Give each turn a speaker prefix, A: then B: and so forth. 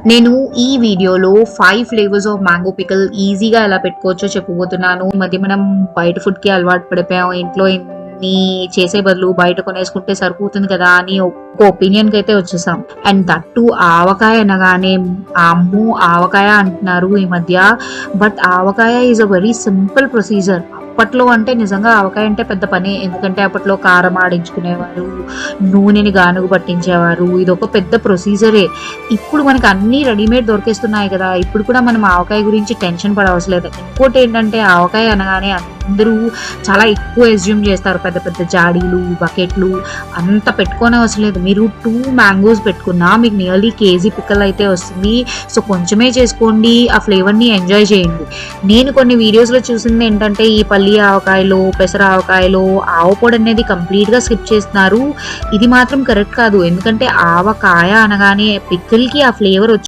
A: నేను ఈ వీడియోలో 5 ఫ్లేవర్స్ ఆఫ్ మ్యాంగో పికల్ ఈజీగా ఎలా పెట్టుకోవచ్చో చెప్పబోతున్నాను. ఈ మధ్య మనం బయట ఫుడ్‌కి అలవాటు పడిపోయాం. ఇంట్లో ఇన్ని చేసే బదులు బయట కొనేసుకుంటే సరిపోతుంది కదా అని ఒక ఒపీనియన్‌కి అయితే వచ్చేసాం. అండ్ దట్ టూ ఆవకాయ అనగానే అమ్మో! ఆవకాయ అంటున్నారు ఈ మధ్య. But avakaya is a very simple procedure. అప్పట్లో అంటే నిజంగా ఆవకాయ అంటే పెద్ద పనే. ఎందుకంటే అప్పట్లో కారం ఆడించుకునేవారు, నూనెని గానుగ పట్టించేవారు. ఇదొక పెద్ద ప్రొసీజరే. ఇప్పుడు మనకు అన్నీ రెడీమేడ్ దొరికేస్తున్నాయి కదా! ఇప్పుడు కూడా మనం ఆవకాయ గురించి టెన్షన్ పడవసరం లేదు. ఇంకోటేంటంటే ఆవకాయ అనగానే అందరూ చాలా ఎక్కువ అస్యూమ్ చేస్తారు. పెద్ద పెద్ద జాడీలు, బకెట్లు అంత పెట్టుకోనవసరం లేదు. మీరు 2 మ్యాంగోస్ పెట్టుకున్నా మీకు నియర్లీ కేజీ పిక్కల్ అయితే వస్తుంది. సో కొంచెమే చేసుకోండి. ఆ ఫ్లేవర్‌ని ఎంజాయ్ చేయండి. నేను కొన్ని వీడియోస్‌లో చూసింది ఏంటంటే ఈ పల్లి ఆవకాయలో, పెసర ఆవకాయలో ఆవ పొడి అనేది కంప్లీట్‌గా స్కిప్ చేస్తున్నారు. ఇది మాత్రం కరెక్ట్ కాదు. ఎందుకంటే ఆవకాయ అనగానే పికిల్‌కి ఆ ఫ్లేవర్